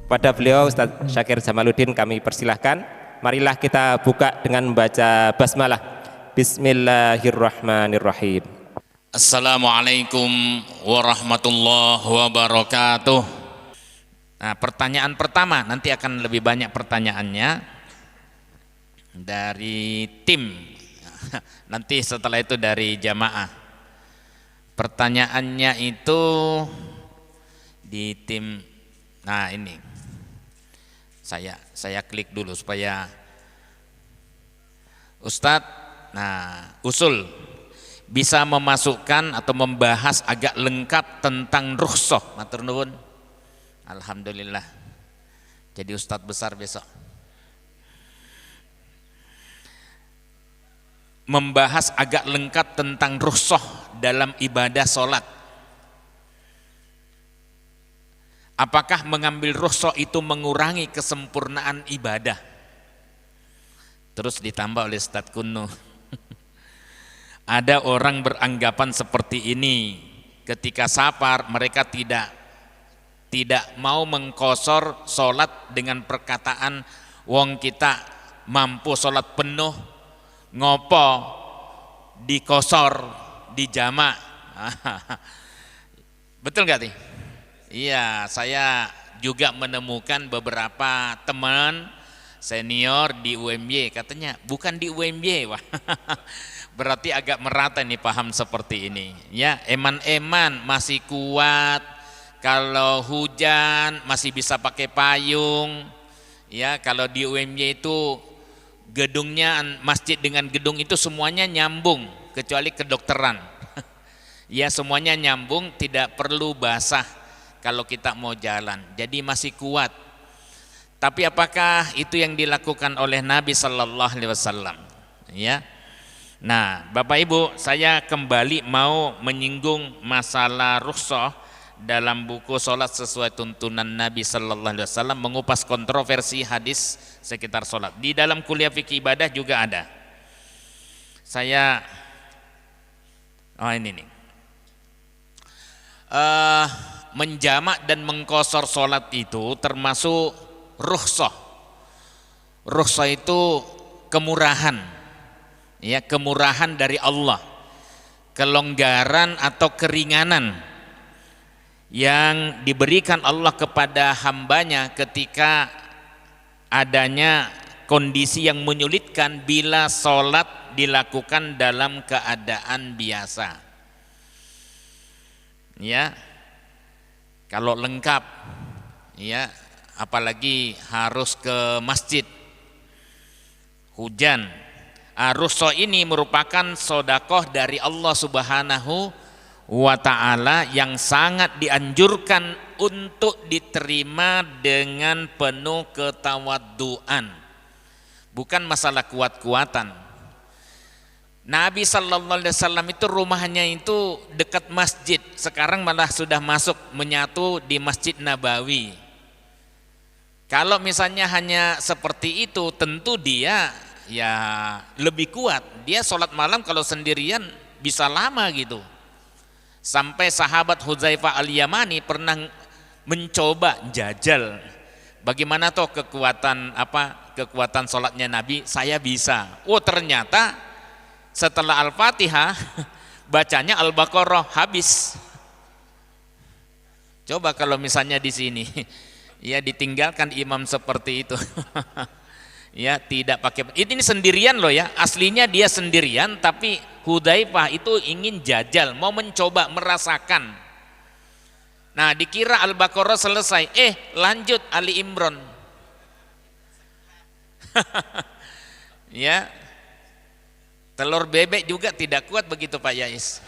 Pada beliau Ustaz Syakir Jamaluddin kami persilahkan. Marilah kita buka dengan membaca basmalah. Bismillahirrahmanirrahim. Assalamualaikum warahmatullahi wabarakatuh. Nah, pertanyaan pertama, nanti akan lebih banyak pertanyaannya dari tim. Nanti setelah itu dari jamaah. Pertanyaannya itu di tim. Nah, ini. Saya klik dulu supaya Ustadz, nah, usul bisa memasukkan atau membahas agak lengkap tentang rukhsah. Matur nuwun. Alhamdulillah. Jadi Ustadz besar besok. Membahas agak lengkap tentang rukhsah dalam ibadah sholat. Apakah mengambil rukhsah itu mengurangi kesempurnaan ibadah? Terus ditambah oleh Ustadz Kuno. Ada orang beranggapan seperti ini, ketika safar mereka tidak mau mengkosor sholat dengan perkataan wong kita mampu sholat penuh, ngopo dikosor di jamak. Betul nggak sih? Iya, saya juga menemukan beberapa teman senior di UMY, katanya bukan di UMY, wah. Berarti agak merata nih paham seperti ini. Ya, eman-eman masih kuat, kalau hujan masih bisa pakai payung. Ya, kalau di UMY itu gedungnya, masjid dengan gedung itu semuanya nyambung kecuali kedokteran. Ya, semuanya nyambung, tidak perlu basah kalau kita mau jalan, jadi masih kuat. Tapi apakah itu yang dilakukan oleh Nabi Sallallahu Alaihi Wasallam? Ya, nah Bapak Ibu, saya kembali mau menyinggung masalah rukhsah dalam buku Sholat Sesuai Tuntunan Nabi Sallallahu Alaihi Wasallam, mengupas kontroversi hadis sekitar sholat. Di dalam kuliah fikih ibadah juga ada. Saya, ini nih. Menjamak dan mengkosor sholat itu termasuk rukhsah. Rukhsah itu kemurahan, ya, kemurahan dari Allah, kelonggaran atau keringanan yang diberikan Allah kepada hambanya ketika adanya kondisi yang menyulitkan bila sholat dilakukan dalam keadaan biasa. Ya, kalau lengkap, ya, apalagi harus ke masjid, hujan. Rukhsah ini merupakan sedekah dari Allah Subhanahu wa Ta'ala yang sangat dianjurkan untuk diterima dengan penuh ketawadduan, bukan masalah kuat-kuatan. Nabi Sallallahu Alaihi Wasallam itu rumahnya itu dekat masjid, sekarang malah sudah masuk menyatu di Masjid Nabawi. Kalau misalnya hanya seperti itu, tentu dia ya lebih kuat. Dia sholat malam kalau sendirian bisa lama gitu. Sampai sahabat Hudzaifah Al-Yamani pernah mencoba jajal bagaimana toh kekuatan sholatnya Nabi, saya bisa. Oh, ternyata setelah Al-Fatihah bacanya Al-Baqarah habis. Coba kalau misalnya di sini ya ditinggalkan imam seperti itu. Ya, tidak pakai ini sendirian loh ya, aslinya dia sendirian, tapi Hudzaifah itu ingin jajal, mau mencoba merasakan. Nah, dikira Al-Baqarah selesai, lanjut Ali Imran. Ya, telur bebek juga tidak kuat begitu Pak Yais.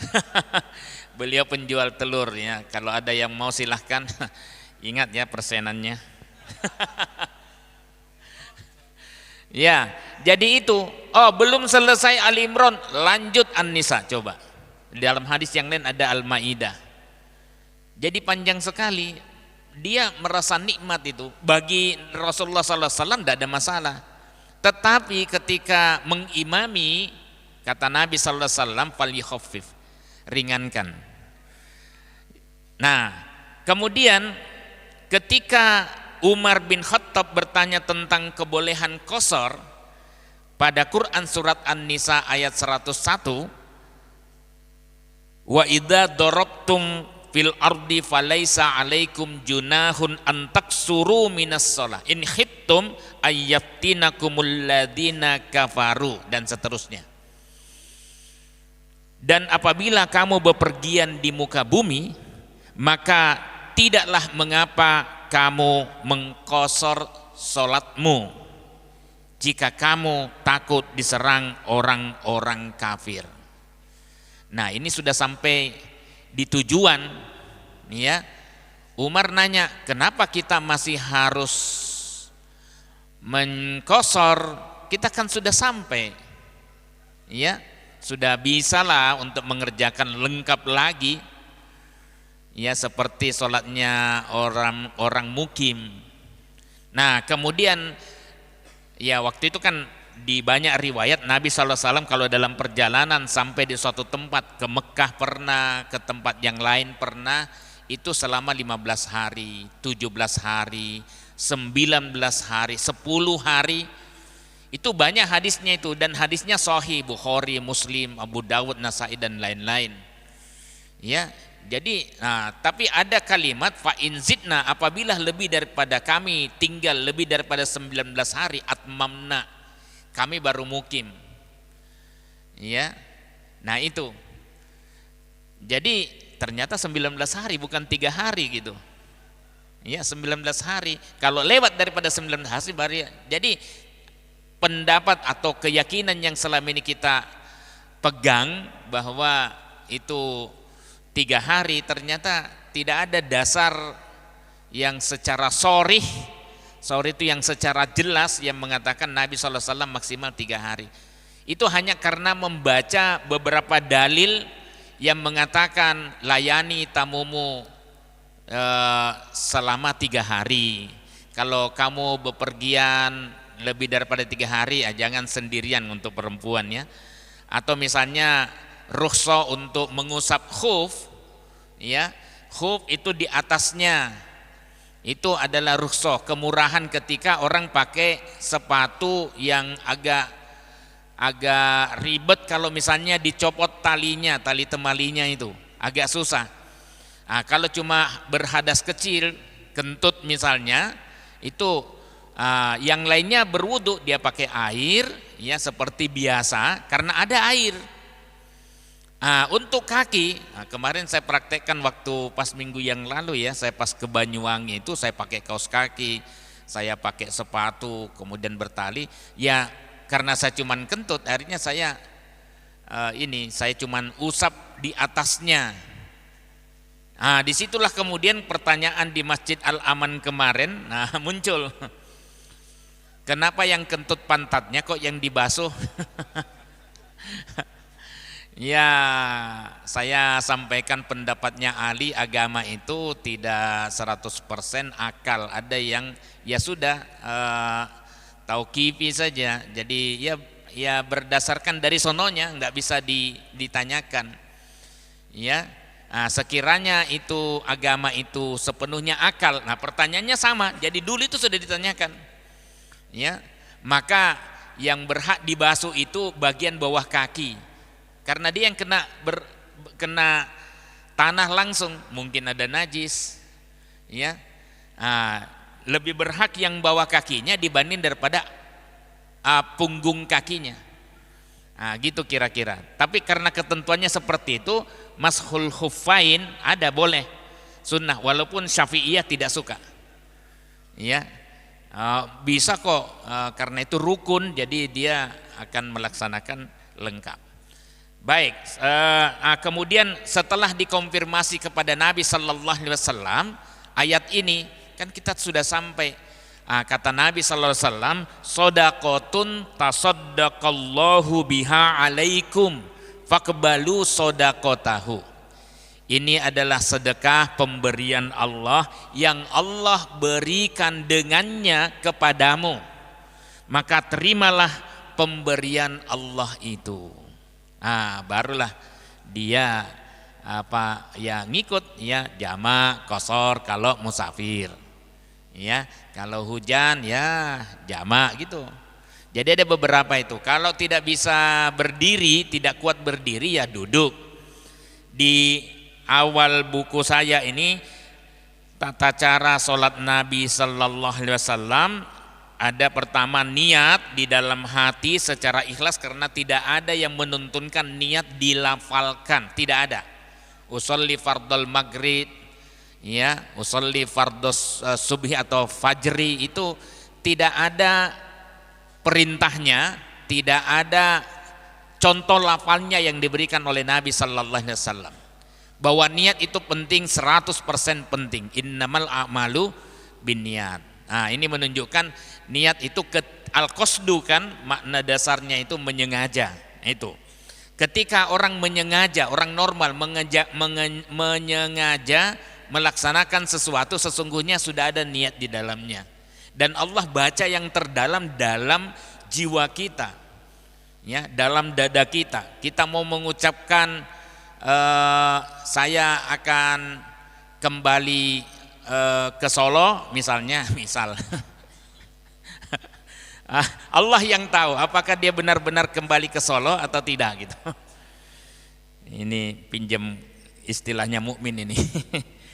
Beliau penjual telur ya, kalau ada yang mau silahkan. Ingat ya persenannya. Ya, jadi itu. Oh, belum selesai Ali Imran, lanjut An-Nisa. Coba. Di dalam hadis yang lain ada Al-Maidah. Jadi panjang sekali. Dia merasa nikmat itu. Bagi Rasulullah SAW tidak ada masalah. Tetapi ketika mengimami, kata Nabi SAW, falyukhaffif, ringankan. Nah, kemudian ketika Umar bin Khattab bertanya tentang kebolehan qasar pada Quran surat An-Nisa ayat 101, wa idza darabtum fil ardi falaisa alaikum junahun an taksuru minas shalah in khiftum ayyaftinakumul ladzina kafaru, dan seterusnya. Dan apabila kamu bepergian di muka bumi, maka tidaklah mengapa kamu mengqasar salatmu jika kamu takut diserang orang-orang kafir. Nah, ini sudah sampai di tujuan, ya. Umar nanya, kenapa kita masih harus mengqasar? Kita kan sudah sampai, ya, sudah bisalah untuk mengerjakan lengkap lagi, ya, seperti sholatnya orang mukim. Nah, kemudian ya waktu itu kan di banyak riwayat Nabi SAW kalau dalam perjalanan sampai di suatu tempat, ke Mekah pernah, ke tempat yang lain pernah, itu selama 15 hari, 17 hari, 19 hari, 10 hari. Itu banyak hadisnya itu, dan hadisnya sahih, Bukhari, Muslim, Abu Dawud, Nasai dan lain-lain. Ya, jadi tapi ada kalimat fa in zidna, apabila lebih daripada kami tinggal lebih daripada 19 hari, atmamna, kami baru mukim. Ya. Nah, itu. Jadi ternyata 19 hari bukan 3 hari gitu. Ya, 19 hari. Kalau lewat daripada 19 hari baru ya. Jadi pendapat atau keyakinan yang selama ini kita pegang bahwa itu 3 hari, ternyata tidak ada dasar yang secara sharih itu yang secara jelas yang mengatakan Nabi SAW maksimal 3 hari. Itu hanya karena membaca beberapa dalil yang mengatakan layani tamumu selama 3 hari. Kalau kamu bepergian lebih daripada 3 hari, jangan sendirian untuk perempuan, ya. Atau misalnya rukhsah untuk mengusap khuf, ya, khuf itu di atasnya itu adalah rukhsah, kemurahan ketika orang pakai sepatu yang agak ribet, kalau misalnya dicopot talinya, tali temalinya itu agak susah. Nah, kalau cuma berhadas kecil, kentut misalnya, itu yang lainnya berwudu, dia pakai air, ya, seperti biasa karena ada air. Untuk kaki, kemarin saya praktekkan waktu pas minggu yang lalu, ya, saya pas ke Banyuwangi itu saya pakai kaos kaki, saya pakai sepatu, kemudian bertali, ya, karena saya cuman kentut, akhirnya saya saya cuman usap di atasnya. Disitulah kemudian pertanyaan di Masjid Al-Aman kemarin, muncul. Kenapa yang kentut pantatnya kok yang dibasuh? Ya, saya sampaikan pendapatnya ahli agama itu tidak 100% akal. Ada yang ya sudah tauqifi saja. Jadi ya berdasarkan dari sononya, nggak bisa ditanyakan. Ya, sekiranya itu agama itu sepenuhnya akal. Nah, pertanyaannya sama. Jadi dulu itu sudah ditanyakan. Ya, maka yang berhak dibasuh itu bagian bawah kaki, karena dia yang kena tanah langsung, mungkin ada najis, ya. Lebih berhak yang bawah kakinya dibanding daripada punggung kakinya. Gitu kira-kira. Tapi karena ketentuannya seperti itu, mashul khuffain ada, boleh, sunnah, walaupun Syafi'iyah tidak suka. Ya. Bisa kok, karena itu rukun, jadi dia akan melaksanakan lengkap. Baik, kemudian setelah dikonfirmasi kepada Nabi Sallallahu Alaihi Wasallam ayat ini, kan kita sudah sampai, kata Nabi Sallallahu Alaihi Wasallam, sodakotun tasodakallahu biha alaikum fakbalu sodakotahu. Ini adalah sedekah pemberian Allah yang Allah berikan dengannya kepadamu, maka terimalah pemberian Allah itu. Barulah dia ngikut, ya, jama' qasar kalau musafir. Ya, kalau hujan ya jamak gitu. Jadi ada beberapa itu. Kalau tidak bisa berdiri, tidak kuat berdiri ya duduk. Di awal buku saya ini tata cara sholat Nabi Sallallahu Alaihi Wasallam, ada pertama niat di dalam hati secara ikhlas, karena tidak ada yang menuntunkan niat dilafalkan, tidak ada. Usolli fardul maghrib, ya, usolli fardus subhi atau fajri, itu tidak ada perintahnya, tidak ada contoh lafalnya yang diberikan oleh Nabi Sallallahu Alaihi Wasallam. Bahwa niat itu penting, 100% penting. Innamal a'malu binniyat. Nah, ini menunjukkan niat itu al-qasdu, kan makna dasarnya itu menyengaja. Itu. Ketika orang menyengaja, orang normal menyengaja melaksanakan sesuatu, sesungguhnya sudah ada niat di dalamnya. Dan Allah baca yang terdalam dalam jiwa kita. Ya, dalam dada kita. Kita mau mengucapkan saya akan kembali ke Solo misalnya, Allah yang tahu apakah dia benar-benar kembali ke Solo atau tidak gitu. Ini pinjam istilahnya mukmin ini.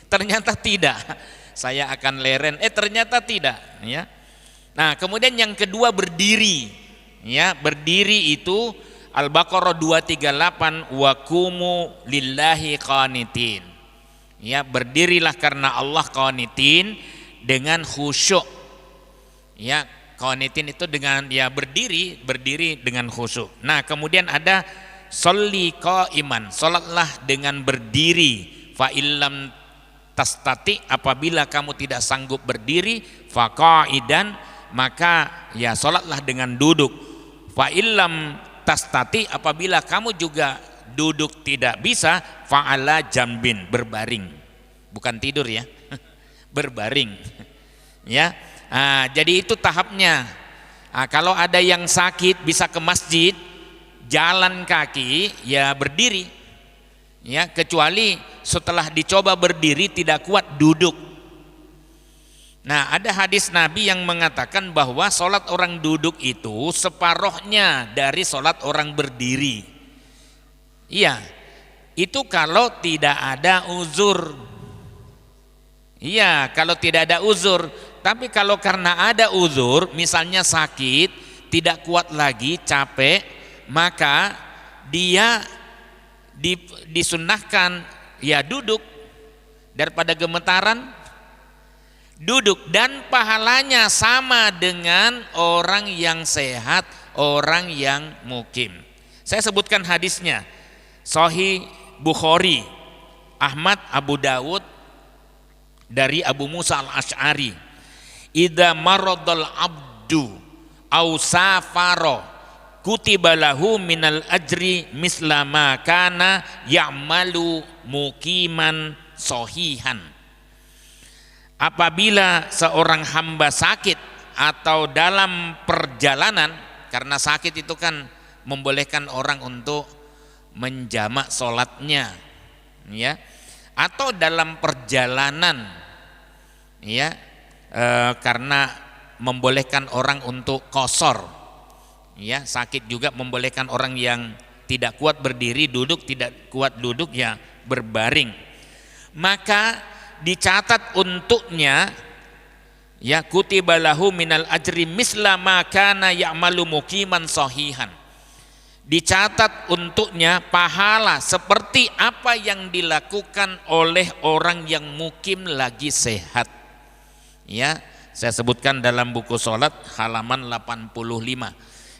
Ternyata tidak. Saya akan leren, ternyata tidak, ya. Nah, kemudian yang kedua berdiri. Ya, berdiri itu Al-Baqarah 238, wa qumu lillahi qanitin. Ya, berdirilah karena Allah, qanitin dengan khusyuk. Ya, qanitin itu dengan ya berdiri dengan khusyuk. Nah, kemudian ada sholli qaiman, salatlah dengan berdiri. Fa illam tastati, apabila kamu tidak sanggup berdiri, fa qaidan, maka ya salatlah dengan duduk. Fa illam tastati, apabila kamu juga duduk tidak bisa, fa'ala jambin, berbaring, bukan tidur ya, berbaring, ya. Nah, jadi itu tahapnya. Nah, kalau ada yang sakit bisa ke masjid, jalan kaki, ya berdiri, ya, kecuali setelah dicoba berdiri tidak kuat, duduk. Nah, ada hadis Nabi yang mengatakan bahwa sholat orang duduk itu separohnya dari sholat orang berdiri. Iya, itu kalau tidak ada uzur. Iya, kalau tidak ada uzur. Tapi kalau karena ada uzur, misalnya sakit, tidak kuat lagi, capek, maka dia disunnahkan ya duduk daripada gemetaran. Duduk, dan pahalanya sama dengan orang yang sehat, orang yang mukim. Saya sebutkan hadisnya, Sahih Bukhari, Ahmad, Abu Dawud, dari Abu Musa al-Ash'ari. Idza maradal abdu aw safaro kutiba lahu minal ajri misla ma kana ya'malu muqiman sahihan. Apabila seorang hamba sakit atau dalam perjalanan, karena sakit itu kan membolehkan orang untuk menjamak sholatnya, ya, atau dalam perjalanan, ya, karena membolehkan orang untuk qashar, ya, sakit juga membolehkan orang yang tidak kuat berdiri duduk, tidak kuat duduk ya berbaring, maka dicatat untuknya ya kutiba lahu minal ajri misla ma kana ya'malu muqiman sahihan. Dicatat untuknya pahala seperti apa yang dilakukan oleh orang yang mukim lagi sehat. Ya, saya sebutkan dalam buku salat halaman 85.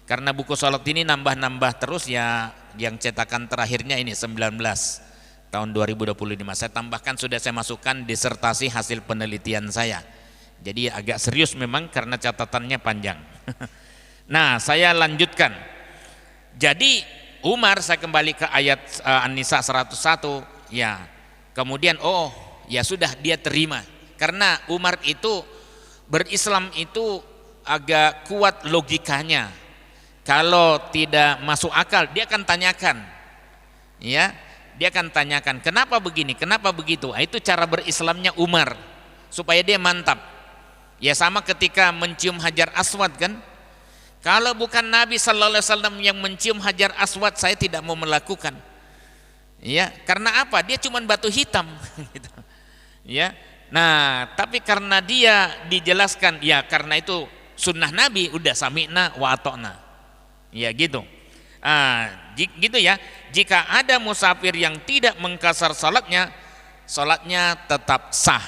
Karena buku salat ini nambah-nambah terus ya, yang cetakan terakhirnya ini 19 tahun 2025. Saya tambahkan, sudah saya masukkan disertasi hasil penelitian saya. Jadi agak serius memang karena catatannya panjang. Nah, saya lanjutkan. Jadi Umar, saya kembali ke ayat An-Nisa 101, ya. Kemudian ya sudah, dia terima. Karena Umar itu berislam itu agak kuat logikanya. Kalau tidak masuk akal dia akan tanyakan. Ya. Dia akan tanyakan, kenapa begini, kenapa begitu. Itu cara berislamnya Umar, supaya dia mantap. Ya sama ketika mencium Hajar Aswad kan. Kalau bukan Nabi sallallahu alaihi wasallam yang mencium Hajar Aswad, saya tidak mau melakukan. Ya, karena apa? Dia cuma batu hitam gitu. Ya. Nah, tapi karena dia dijelaskan, ya karena itu sunnah Nabi, udah sami'na wa ata'na. Ya gitu. Gitu ya. Jika ada musafir yang tidak mengkasar salatnya, salatnya tetap sah.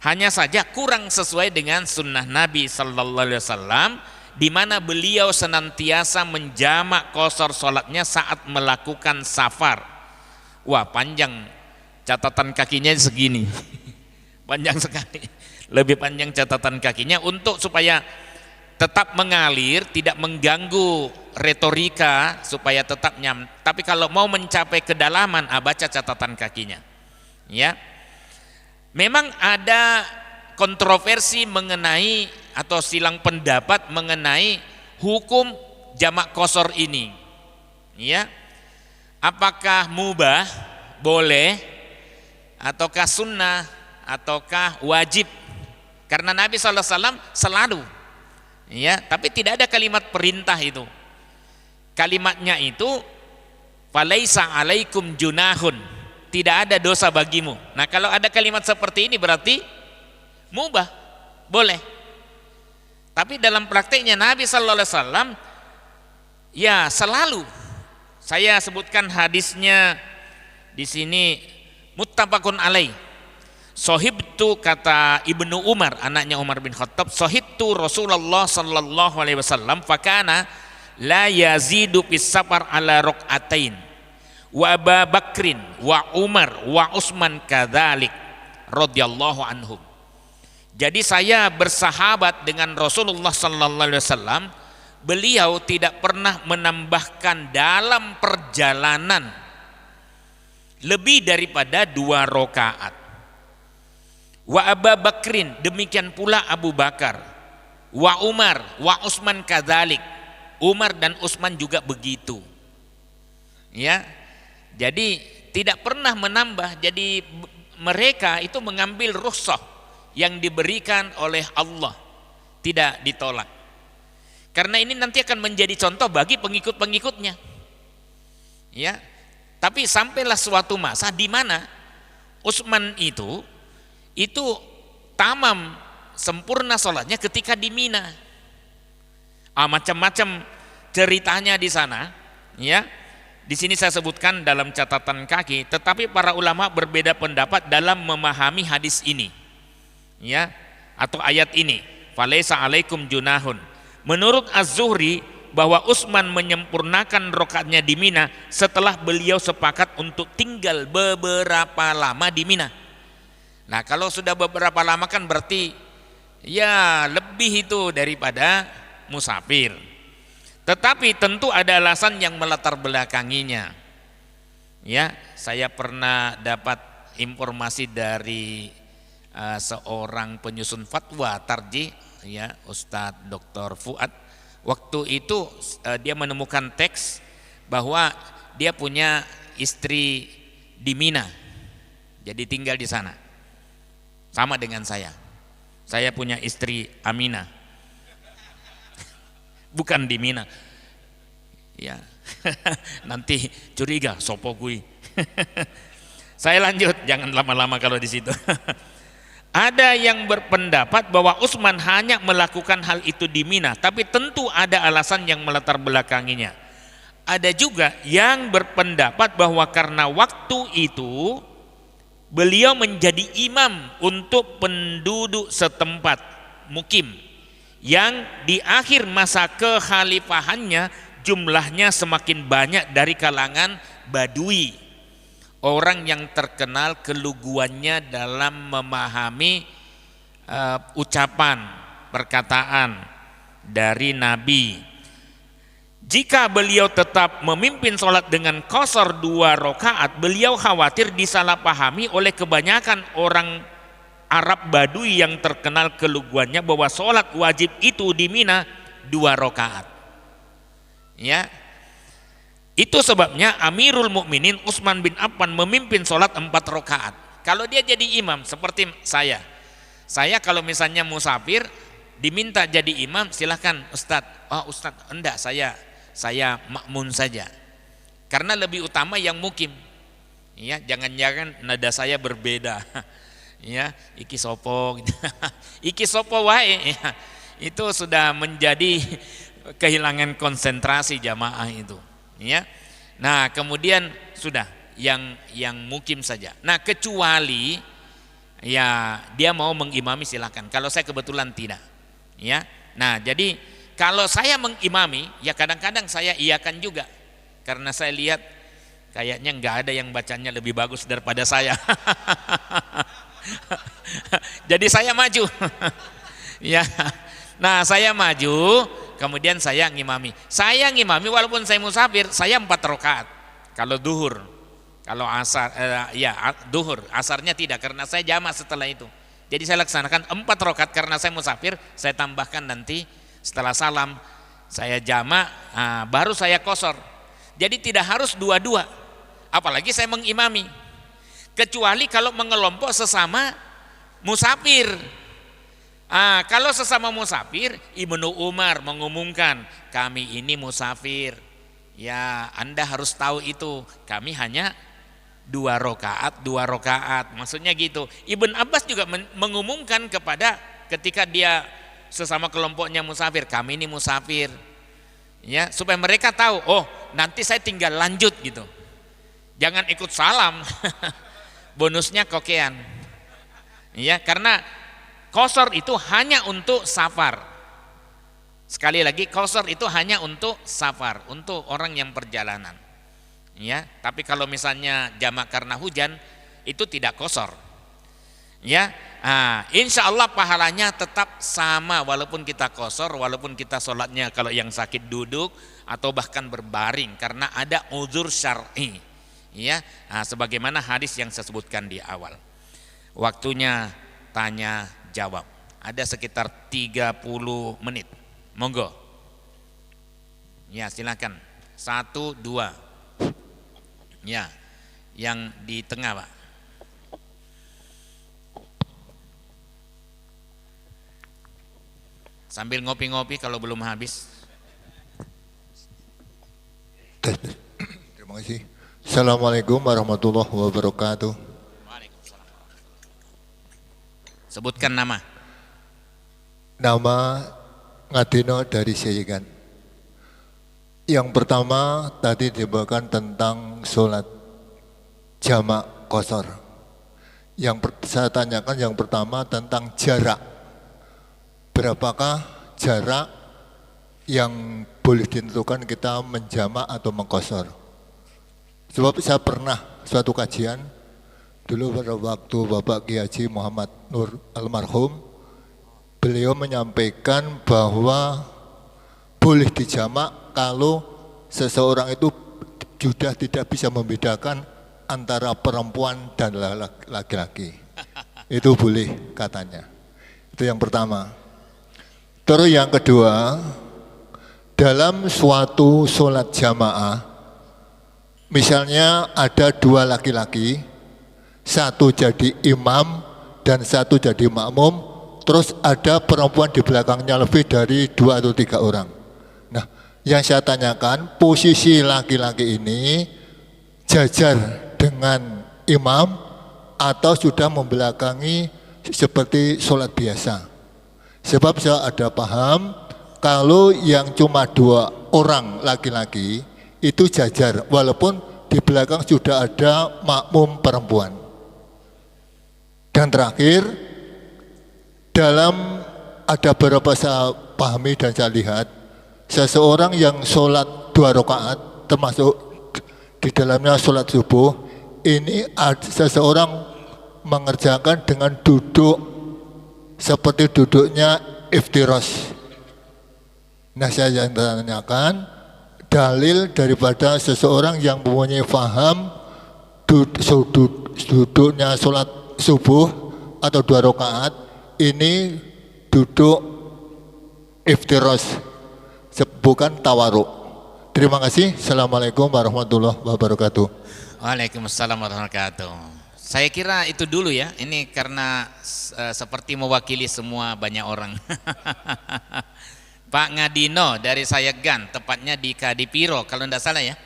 Hanya saja kurang sesuai dengan sunnah Nabi sallallahu alaihi wasallam, di mana beliau senantiasa menjamak qasar salatnya saat melakukan safar. Wah, panjang catatan kakinya segini. Panjang sekali. Lebih panjang catatan kakinya untuk supaya tetap mengalir, tidak mengganggu retorika, supaya tetap nyam. Tapi kalau mau mencapai kedalaman, baca catatan kakinya. Ya. Memang ada kontroversi mengenai atau silang pendapat mengenai hukum jamak qasar ini. Ya. Apakah mubah, boleh, ataukah sunnah, ataukah wajib? Karena Nabi SAW selalu, ya, tapi tidak ada kalimat perintah itu. Kalimatnya itu falaisa alaikum junahun, tidak ada dosa bagimu. Nah, kalau ada kalimat seperti ini berarti mubah, boleh. Tapi dalam prakteknya Nabi sallallahu alaihi wasallam ya selalu, saya sebutkan hadisnya di sini muttafaqun alaih. Sohibtu, kata Ibnu Umar, anaknya Umar bin Khattab, sohibtu Rasulullah sallallahu alaihi wasallam fakana la yazidu fis safar ala raqatain wa Abu Bakrin wa Umar wa Utsman kadzalik radhiyallahu anhum. Jadi saya bersahabat dengan Rasulullah sallallahu alaihi wasallam, beliau tidak pernah menambahkan dalam perjalanan lebih daripada 2 rakaat. Wa Abu Bakrin, demikian pula Abu Bakar. Wa Umar, wa Utsman kadzalik. Umar dan Utsman juga begitu. Ya. Jadi tidak pernah menambah. Jadi mereka itu mengambil rukhsah yang diberikan oleh Allah, tidak ditolak. Karena ini nanti akan menjadi contoh bagi pengikut-pengikutnya. Ya. Tapi sampailah suatu masa di mana Utsman itu tamam sempurna sholatnya ketika di Mina. Macam-macam ceritanya di sana, ya. Di sini saya sebutkan dalam catatan kaki, tetapi para ulama berbeda pendapat dalam memahami hadis ini. Ya, atau ayat ini, falaisa alaikum junahun. Menurut Az-Zuhri bahwa Utsman menyempurnakan rakaatnya di Mina setelah beliau sepakat untuk tinggal beberapa lama di Mina. Nah, kalau sudah beberapa lama kan berarti ya lebih itu daripada musafir. Tetapi tentu ada alasan yang melatar belakanginya. Ya, saya pernah dapat informasi dari seorang penyusun fatwa tarjih, ya, Ustadz Dr. Fuad. Waktu itu dia menemukan teks bahwa dia punya istri di Mina, jadi tinggal di sana. Sama dengan saya punya istri Aminah, bukan di Mina. Ya, nanti curiga sopo kui. Saya lanjut, jangan lama-lama kalau di situ. Ada yang berpendapat bahwa Utsman hanya melakukan hal itu di Mina, tapi tentu ada alasan yang melatar belakanginya. Ada juga yang berpendapat bahwa karena waktu itu beliau menjadi imam untuk penduduk setempat mukim, yang di akhir masa kekhalifahannya jumlahnya semakin banyak dari kalangan Badui, orang yang terkenal keluguannya dalam memahami ucapan, perkataan dari Nabi. Jika beliau tetap memimpin sholat dengan qasar 2 rakaat, beliau khawatir disalahpahami oleh kebanyakan orang Arab Badui yang terkenal keluguannya bahwa sholat wajib itu di Mina 2 rakaat. Ya, itu sebabnya Amirul Mukminin Utsman bin Affan memimpin sholat 4 rakaat. Kalau dia jadi imam seperti Saya kalau misalnya musafir diminta jadi imam, silahkan Ustadz. Oh Ustadz, enggak, saya makmun saja. Karena lebih utama yang mukim. Ya, jangan-jangan nada saya berbeda. Ya, iki sopo gitu. Iki sopo wae. Ya, itu sudah menjadi kehilangan konsentrasi jamaah itu. Ya. Nah, kemudian sudah yang mukim saja. Nah, kecuali ya dia mau mengimami silakan. Kalau saya kebetulan tidak. Ya. Nah, jadi kalau saya mengimami, ya kadang-kadang saya iakan juga. Karena saya lihat kayaknya nggak ada yang bacanya lebih bagus daripada saya. Jadi saya maju. Ya. Nah, saya maju, kemudian saya ngimami. Saya ngimami walaupun saya musafir, saya 4 rakaat. Kalau duhur, kalau asar, duhur, asarnya tidak karena saya jamak setelah itu. Jadi saya laksanakan 4 rakaat karena saya musafir, saya tambahkan nanti setelah salam saya jamak, baru saya qashar. Jadi tidak harus dua-dua, apalagi saya mengimami. Kecuali kalau mengelompok sesama musafir. Kalau sesama musafir, Ibnu Umar mengumumkan, kami ini musafir. Ya, Anda harus tahu itu. Kami hanya 2 rakaat. Maksudnya gitu. Ibn Abbas juga mengumumkan ketika dia sesama kelompoknya musafir, kami ini musafir. Ya, supaya mereka tahu, oh nanti saya tinggal lanjut gitu. Jangan ikut salam. Bonusnya kokean. Ya, karena qashar itu hanya untuk safar. Sekali lagi, qashar itu hanya untuk safar, untuk orang yang perjalanan. Ya, tapi kalau misalnya jamak karena hujan itu tidak qashar. Ya, insya Allah pahalanya tetap sama walaupun kita qashar, walaupun kita sholatnya kalau yang sakit duduk atau bahkan berbaring karena ada uzur syar'i. Ya, sebagaimana hadis yang saya sebutkan di awal. Waktunya tanya jawab. Ada sekitar 30 menit. Monggo. Ya, silakan. 1, 2. Ya, yang di tengah, Pak. Sambil ngopi-ngopi kalau belum habis. Terima kasih. Assalamualaikum warahmatullahi wabarakatuh. Waalaikumsalam. Sebutkan nama. Nama Ngadino dari Seyegan. Yang pertama tadi dibawakan tentang sholat jamak qashar. Saya tanyakan yang pertama tentang jarak. Berapakah jarak yang boleh ditentukan kita menjamak atau mengqashar? Sebab saya pernah suatu kajian dulu pada waktu Bapak Kiai Haji Muhammad Nur almarhum, beliau menyampaikan bahwa boleh dijamak kalau seseorang itu sudah tidak bisa membedakan antara perempuan dan laki-laki. Itu boleh katanya. Itu yang pertama. Terus yang kedua, dalam suatu sholat jamaah, misalnya ada 2 laki-laki, satu jadi imam dan satu jadi makmum, terus ada perempuan di belakangnya lebih dari 2 atau 3 orang. Nah, yang saya tanyakan, posisi laki-laki ini jajar dengan imam atau sudah membelakangi seperti sholat biasa? Sebab saya ada paham kalau yang cuma 2 orang laki-laki itu jajar walaupun di belakang sudah ada makmum perempuan. Dan terakhir, dalam ada beberapa saya pahami dan saya lihat, seseorang yang sholat 2 rakaat termasuk di dalamnya sholat subuh, ini seseorang mengerjakan dengan duduk seperti duduknya iftiros. Nah, saya tanyakan dalil daripada seseorang yang mempunyai faham duduknya sholat subuh atau 2 rakaat ini duduk iftiros, bukan tawaruk. Terima kasih. Assalamualaikum warahmatullahi wabarakatuh. Waalaikumsalam warahmatullahi wabarakatuh. Saya kira itu dulu ya. Ini karena seperti mewakili semua banyak orang. Pak Ngadino dari Sayegan, tepatnya di Kadipiro kalau tidak salah ya.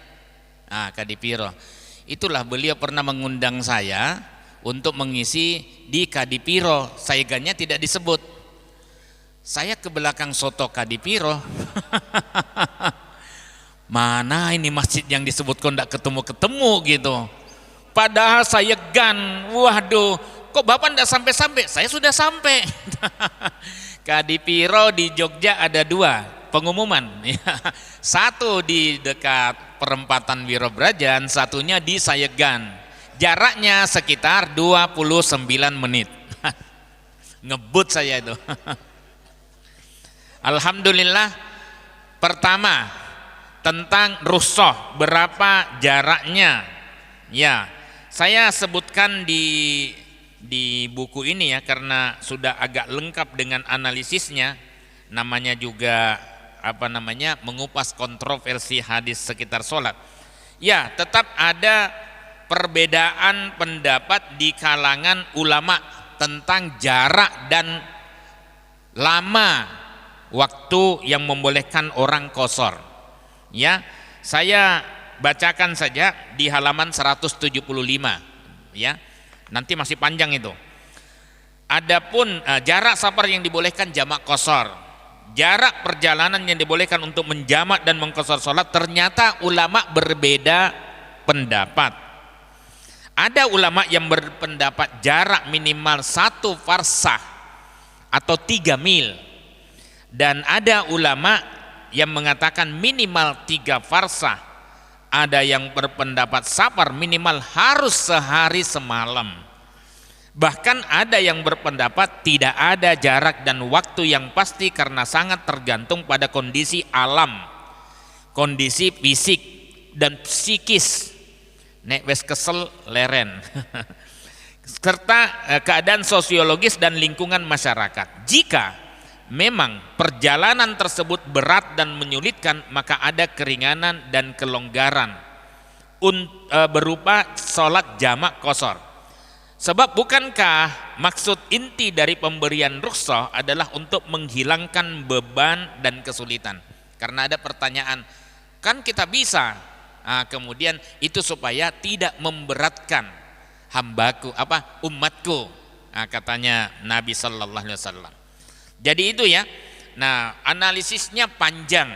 Kadipiro. Itulah beliau pernah mengundang saya untuk mengisi di Kadipiro. Sayegannya tidak disebut. Saya ke belakang soto Kadipiro. Mana ini masjid yang disebut kok tidak ketemu-ketemu gitu. Padahal Sayegan, waduh, kok Bapak tidak sampai-sampai? Saya sudah sampai. Kadipiro di Jogja ada 2 pengumuman. Satu di dekat perempatan Wirobrajan, satunya di Sayegan. Jaraknya sekitar 29 menit. Ngebut saya itu. Alhamdulillah. Pertama, tentang rukhsah, berapa jaraknya? Ya, saya sebutkan di buku ini ya, karena sudah agak lengkap dengan analisisnya. Namanya juga mengupas kontroversi hadis sekitar sholat. Ya, tetap ada perbedaan pendapat di kalangan ulama tentang jarak dan lama waktu yang membolehkan orang qashar. Ya, saya bacakan saja di halaman 175 ya. Nanti masih panjang itu. Adapun jarak safar yang dibolehkan jamak qashar. Jarak perjalanan yang dibolehkan untuk menjamak dan mengqashar salat, ternyata ulama berbeda pendapat. Ada ulama yang berpendapat jarak minimal 1 farsah atau 3 mil. Dan ada ulama yang mengatakan minimal 3 farsah. Ada yang berpendapat safar minimal harus sehari semalam. Bahkan ada yang berpendapat tidak ada jarak dan waktu yang pasti karena sangat tergantung pada kondisi alam, kondisi fisik dan psikis. Nek wes kesel leren. Serta keadaan sosiologis dan lingkungan masyarakat. Jika memang perjalanan tersebut berat dan menyulitkan, maka ada keringanan dan kelonggaran berupa sholat jamak qashar. Sebab bukankah maksud inti dari pemberian rukhsah adalah untuk menghilangkan beban dan kesulitan? Karena ada pertanyaan, kan kita bisa, kemudian itu supaya tidak memberatkan hambaku, umatku, katanya Nabi Sallallahu Alaihi Wasallam. Jadi itu ya. Nah, analisisnya panjang.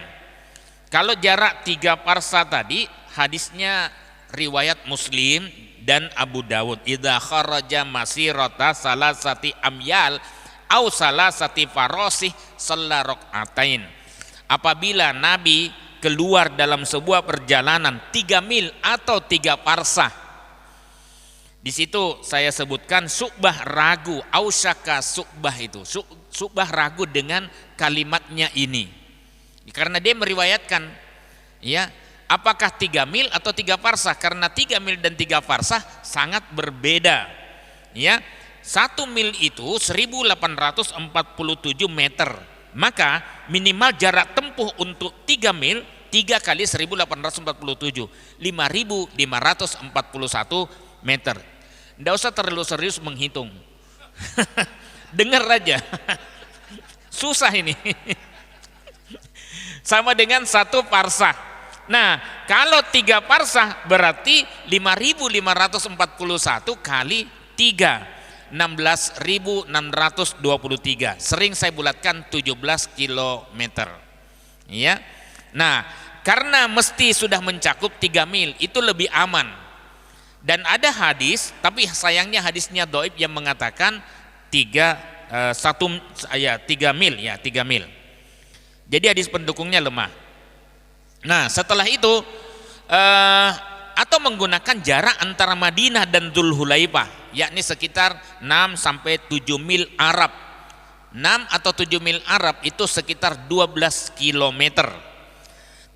Kalau jarak 3 parsa tadi, hadisnya riwayat Muslim dan Abu Dawud. Idza kharaja masirata salasati amyal au salasati farasih shalla rakaatain. Apabila Nabi keluar dalam sebuah perjalanan 3 mil atau 3 parsah. Di situ saya sebutkan Syu'bah ragu, ausyaka Syu'bah itu. Syu'bah ragu dengan kalimatnya ini. Karena dia meriwayatkan ya, apakah 3 mil atau 3 farsah? Karena 3 mil dan 3 farsah sangat berbeda. Ya, 1 mil itu 1847 meter. Maka minimal jarak tempuh untuk 3 mil 3 kali 1847, 5.541 meter. Tidak usah terlalu serius menghitung. Dengar aja. Susah ini. Sama dengan 1 farsah. Nah, kalau 3 farsah berarti 5.541 kali 3, 16.623. Sering saya bulatkan 17 kilometer. Ya. Nah, karena mesti sudah mencakup 3 mil, itu lebih aman. Dan ada hadis, tapi sayangnya hadisnya dhaif yang mengatakan 3 mil ya, 3 mil. Jadi hadis pendukungnya lemah. Nah, setelah itu atau menggunakan jarak antara Madinah dan Dzulhulaifah, yakni sekitar 6 sampai 7 mil Arab. 6 atau 7 mil Arab itu sekitar 12 kilometer.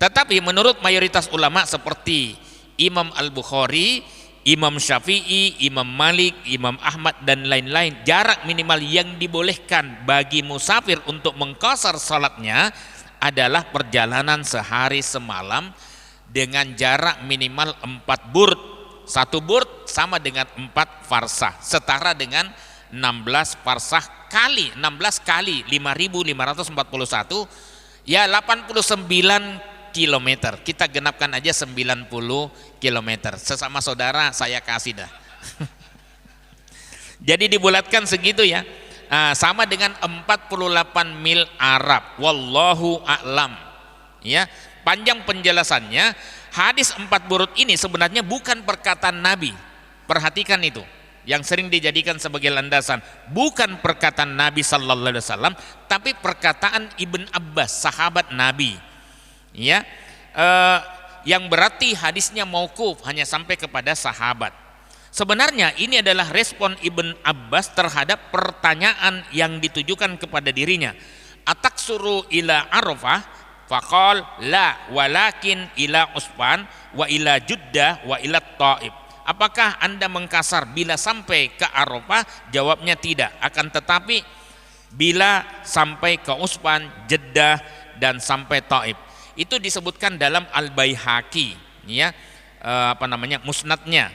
Tetapi menurut mayoritas ulama seperti Imam Al-Bukhari, Imam Syafi'i, Imam Malik, Imam Ahmad dan lain-lain, jarak minimal yang dibolehkan bagi musafir untuk mengqashar salatnya adalah perjalanan sehari semalam dengan jarak minimal 4 burd. 1 burd sama dengan 4 farsah, setara dengan 16 farsah kali 16 kali 5.541, ya 89 kilometer. Kita genapkan aja 90 kilometer. Sesama saudara saya kasih dah. Jadi dibulatkan segitu ya. Sama dengan 48 mil Arab. Wallahu a'lam. Ya, panjang penjelasannya. Hadis 4 burut ini sebenarnya bukan perkataan Nabi. Perhatikan itu, yang sering dijadikan sebagai landasan. Bukan perkataan Nabi sallallahu alaihi wasallam, tapi perkataan Ibn Abbas, sahabat Nabi. Ya, yang berarti hadisnya mauquf, hanya sampai kepada sahabat. Sebenarnya ini adalah respon Ibn Abbas terhadap pertanyaan yang ditujukan kepada dirinya. Ataksuru ila Arafah? Faqal la walakin ila Usfan wa ila Juddah wa ila Taif. Apakah Anda mengkasar bila sampai ke Arafah? Jawabnya tidak. Akan tetapi bila sampai ke Usfan, Jeddah dan sampai Taif. Itu disebutkan dalam Al-Baihaqi, ya, musnadnya.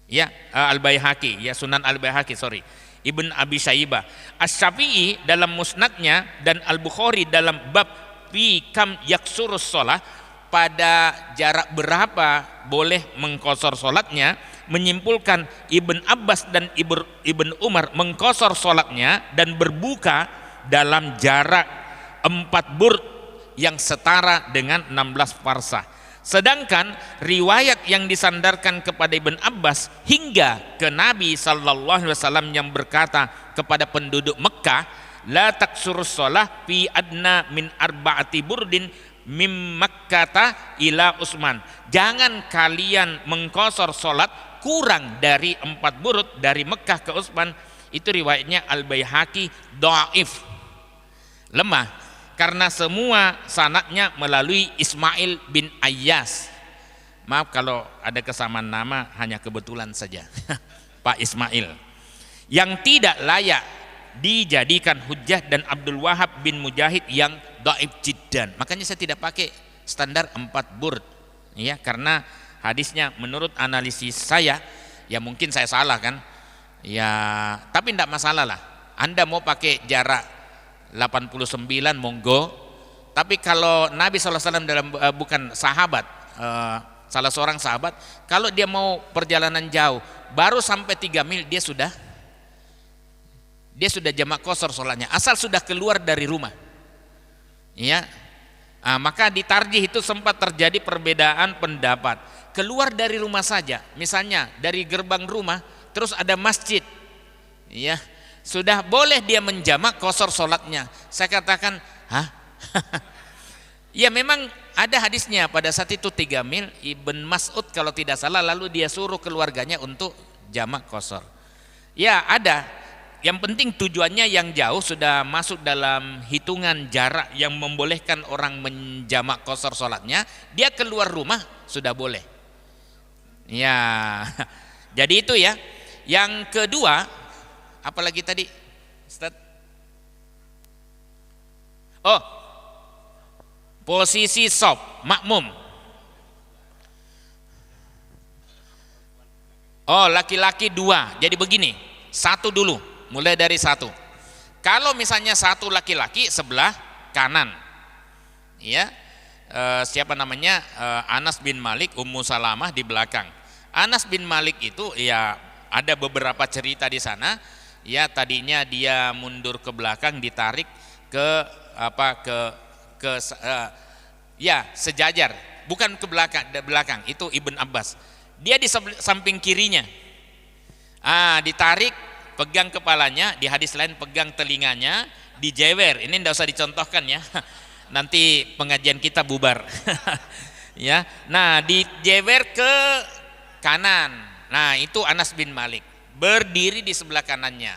Ya, Al-Baihaqi, ya, Sunan Al-Baihaqi, sorry. Ibn Abi Syaibah, Asy-Syafi'i dalam musnadnya dan Al-Bukhari dalam bab fi kam yaksurus shalah, pada jarak berapa boleh mengqasar salatnya, menyimpulkan Ibn Abbas dan Ibn Umar mengqasar salatnya dan berbuka dalam jarak 4 burd yang setara dengan 16 farsah. Sedangkan riwayat yang disandarkan kepada Ibn Abbas hingga ke Nabi sallallahu alaihi wasallam yang berkata kepada penduduk Mekah, la taksurus shalah fi adna min arba'ati burdin mim Makkata ila Utsman. Jangan kalian mengqasar salat kurang dari 4 burud dari Mekah ke Utsman. Itu riwayatnya Al-Baihaqi dhaif, lemah, karena semua sanadnya melalui Ismail bin Ayyas. Maaf kalau ada kesamaan nama, hanya kebetulan saja. Pak Ismail, yang tidak layak dijadikan hujjah, dan Abdul Wahab bin Mujahid yang dhaif jiddan. Makanya saya tidak pakai standar 4 burd, ya, karena hadisnya menurut analisis saya, ya mungkin saya salah kan, ya, tapi tidak masalah lah. Anda mau pakai jarak 89 monggo, tapi kalau Nabi SAW dalam bukan sahabat, salah seorang sahabat, kalau dia mau perjalanan jauh baru sampai 3 mil dia sudah jamak qasar sholatnya, asal sudah keluar dari rumah, ya. Maka di tarjih itu sempat terjadi perbedaan pendapat. Keluar dari rumah saja, misalnya dari gerbang rumah terus ada masjid, ya, sudah boleh dia menjamak qasar sholatnya. Saya katakan, hah? Ya memang ada hadisnya pada saat itu 3 mil, Ibn Mas'ud kalau tidak salah, lalu dia suruh keluarganya untuk jamak qasar. Ya ada, yang penting tujuannya yang jauh, sudah masuk dalam hitungan jarak yang membolehkan orang menjamak qasar sholatnya, dia keluar rumah sudah boleh. Ya, jadi itu ya. Yang kedua, apalagi tadi, Ustaz? Oh, posisi shaf makmum. Oh, laki-laki 2. Jadi begini, 1 dulu, mulai dari 1. Kalau misalnya 1 laki-laki sebelah kanan, ya, siapa namanya, Anas bin Malik, Ummu Salamah di belakang. Anas bin Malik itu ya ada beberapa cerita di sana. Ya, tadinya dia mundur ke belakang, ditarik ke sejajar, bukan ke belakang, itu Ibn Abbas. Dia di samping kirinya, ditarik, pegang kepalanya, di hadis lain pegang telinganya, dijewer. Ini tidak usah dicontohkan ya, nanti pengajian kita bubar. Ya, nah dijewer ke kanan. Nah itu Anas bin Malik berdiri di sebelah kanannya,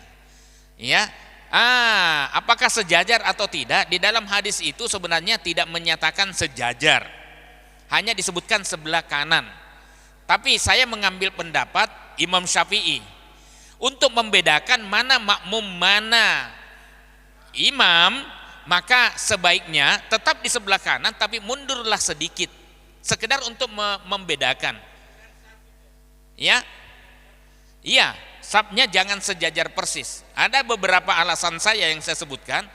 ya. Apakah sejajar atau tidak? Di dalam hadis itu sebenarnya tidak menyatakan sejajar, hanya disebutkan sebelah kanan. Tapi saya mengambil pendapat Imam Syafi'i untuk membedakan mana makmum mana imam, maka sebaiknya tetap di sebelah kanan tapi mundurlah sedikit, sekedar untuk membedakan. Ya. Iya, safnya jangan sejajar persis. Ada beberapa alasan saya yang saya sebutkan.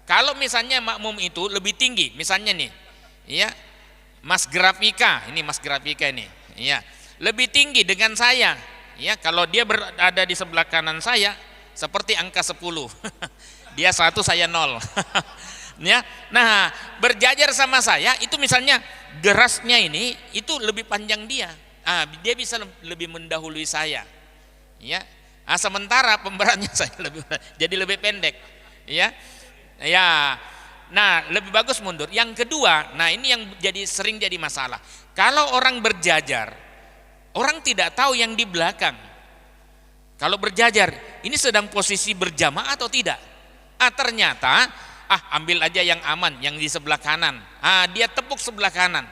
Kalau misalnya makmum itu lebih tinggi, misalnya nih, ya, Mas Grafika ini, ya, lebih tinggi dengan saya, ya, kalau dia berada di sebelah kanan saya, seperti angka 10, dia 1 saya 0, ya, nah berjajar sama saya itu misalnya gerasnya ini itu lebih panjang dia, dia bisa lebih mendahului saya. Ya, sementara pemberatnya saya jadi lebih pendek, ya, ya. Nah, lebih bagus mundur. Yang kedua, nah ini yang sering jadi masalah. Kalau orang berjajar, orang tidak tahu yang di belakang. Kalau berjajar, ini sedang posisi berjamaah atau tidak? Ternyata, ambil aja yang aman, yang di sebelah kanan. Dia tepuk sebelah kanan.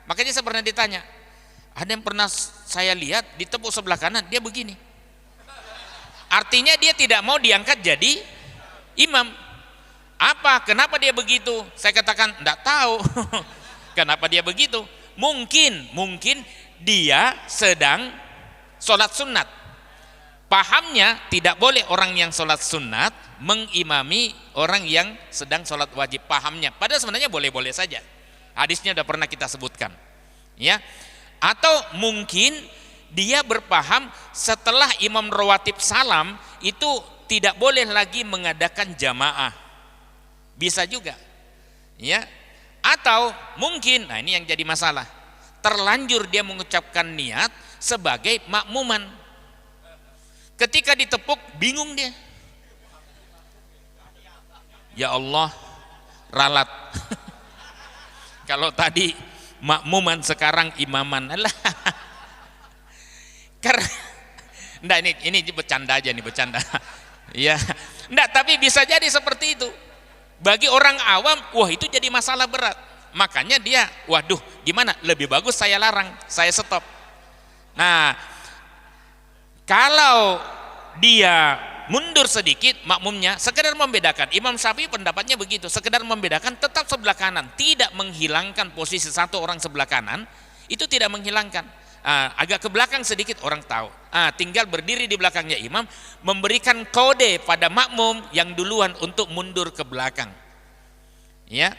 Makanya saya pernah ditanya, ada yang pernah saya lihat ditepuk sebelah kanan, dia begini. Artinya dia tidak mau diangkat jadi imam. Kenapa dia begitu? Saya katakan enggak tahu. Kenapa dia begitu? Mungkin dia sedang sholat sunat. Pahamnya tidak boleh orang yang sholat sunat mengimami orang yang sedang sholat wajib. Pahamnya. Padahal sebenarnya boleh-boleh saja. Hadisnya sudah pernah kita sebutkan. Ya. Atau mungkin dia berpaham setelah imam rawatib salam itu tidak boleh lagi mengadakan jamaah, bisa juga, ya. Atau mungkin, nah ini yang jadi masalah, terlanjur dia mengucapkan niat sebagai makmuman, ketika ditepuk bingung dia, ya Allah ralat. Kalau tadi makmuman sekarang imaman, alah. Karena enggak, ini bercanda aja nih, bercanda. Ya. Enggak, tapi bisa jadi seperti itu. Bagi orang awam, wah itu jadi masalah berat. Makanya dia, waduh, gimana? Lebih bagus saya larang, saya stop. Nah, kalau dia mundur sedikit makmumnya, sekedar membedakan. Imam Syafi'i pendapatnya begitu, sekedar membedakan, tetap sebelah kanan, tidak menghilangkan posisi satu orang sebelah kanan, itu tidak menghilangkan. Agak ke belakang sedikit orang tahu. Tinggal berdiri di belakangnya imam, memberikan kode pada makmum yang duluan untuk mundur ke belakang. Ya,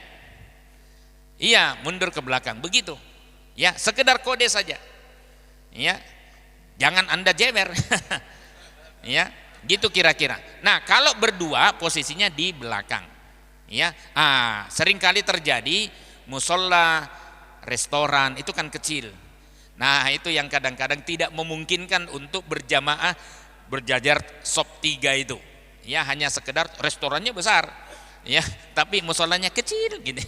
iya, mundur ke belakang, begitu. Ya, sekedar kode saja. Ya, jangan Anda jewer. Ya, gitu kira-kira. Nah, kalau berdua posisinya di belakang. Ya, seringkali terjadi musola, restoran itu kan kecil. Nah, itu yang kadang-kadang tidak memungkinkan untuk berjamaah berjajar sop 3 itu. Ya, hanya sekedar restorannya besar, ya, tapi musolanya kecil gitu.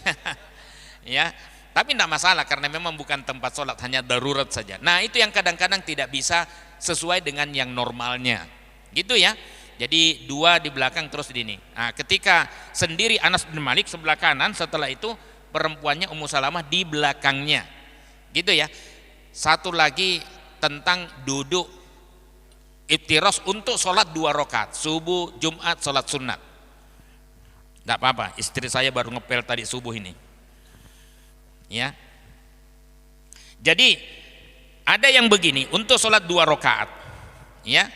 Ya, tapi tidak masalah karena memang bukan tempat sholat, hanya darurat saja. Nah, itu yang kadang-kadang tidak bisa sesuai dengan yang normalnya. Gitu ya. Jadi 2 di belakang terus di ini. Nah, ketika sendiri Anas bin Malik sebelah kanan, setelah itu perempuannya Ummu Salamah di belakangnya. Gitu ya. Satu lagi tentang duduk iftiros untuk sholat 2 rakaat, subuh, Jumat, sholat sunat. Tidak apa-apa, istri saya baru ngepel tadi subuh ini. Ya. Jadi ada yang begini untuk sholat 2 rakaat, ya.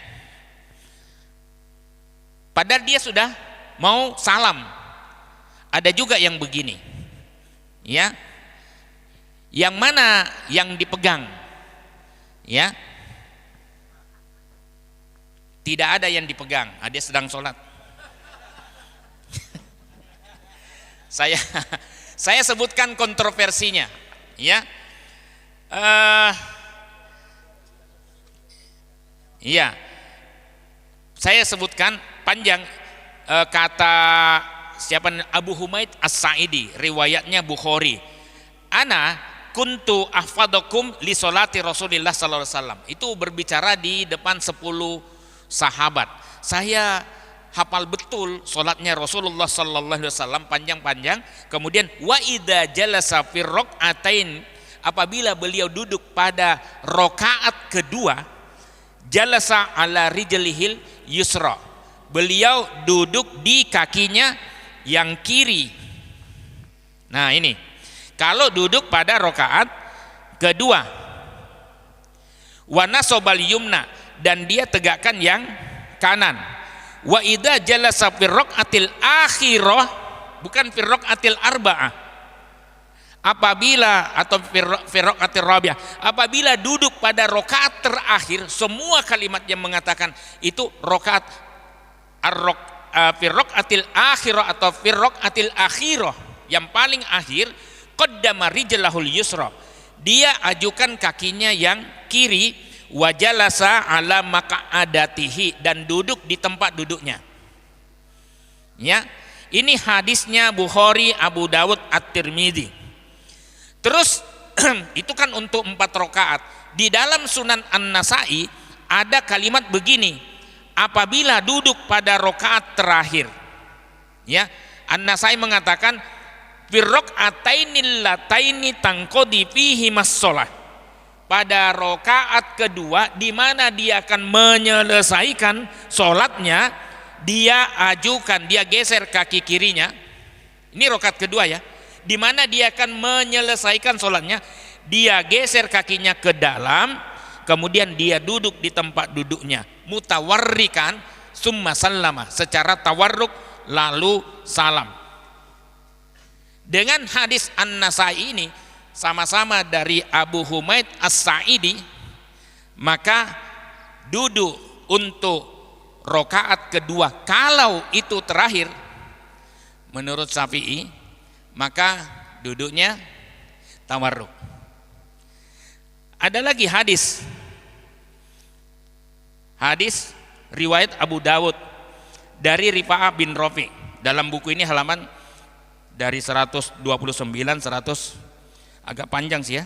Padahal dia sudah mau salam. Ada juga yang begini, ya. Yang mana yang dipegang, ya, tidak ada yang dipegang. Dia sedang sholat. Saya sebutkan kontroversinya, ya. Iya, saya sebutkan panjang. Kata siapa, Abu Humaid As-Sa'idi, riwayatnya Bukhari, ana kuntu ahfadakum li sholati Rasulillah sallallahu alaihi wasallam. Itu berbicara di depan 10 sahabat. Saya hafal betul sholatnya Rasulullah sallallahu alaihi wasallam, panjang-panjang. Kemudian wa idza jalasa fi rak'atain, apabila beliau duduk pada rakaat kedua, jalasa ala rijlihil yusra, beliau duduk di kakinya yang kiri. Nah, ini kalau duduk pada rakaat kedua, Wa nasobal yumna, dan dia tegakkan yang kanan. Wa idza jalasa fi raqatil akhirah, bukan fi raqatil arba'ah. Apabila atau fi raqatir rabi'ah, apabila duduk pada rakaat terakhir, semua kalimat yang mengatakan itu rakaat fi raqatil akhirah atau fi raqatil akhirah, yang paling akhir, qaddama rijlahul yusra, dia ajukan kakinya yang kiri, wajalasa ala maq'adatihi, dan duduk di tempat duduknya. Ya, ini hadisnya Bukhari, Abu Dawud, At-Tirmidzi. Terus itu kan untuk 4 rakaat. Di dalam Sunan An-Nasai ada kalimat begini, apabila duduk pada rakaat terakhir. Ya, An-Nasai mengatakan firraqatainil lataini tangqadi fihi mas-shalah, pada rakaat kedua di mana dia akan menyelesaikan sholatnya, dia ajukan, dia geser kaki kirinya. Ini rakaat kedua ya, di mana dia akan menyelesaikan sholatnya, dia geser kakinya ke dalam, kemudian dia duduk di tempat duduknya, mutawarrikan summa sallama, secara tawarruk lalu salam. Dengan hadis An-Nasai ini sama-sama dari Abu Humaid As-Sa'idi, maka duduk untuk rakaat kedua kalau itu terakhir menurut Syafi'i, maka duduknya tawarruk. Ada lagi hadis riwayat Abu Dawud dari Rifa'ah bin Rafi', dalam buku ini halaman dari 129, 100 agak panjang sih ya,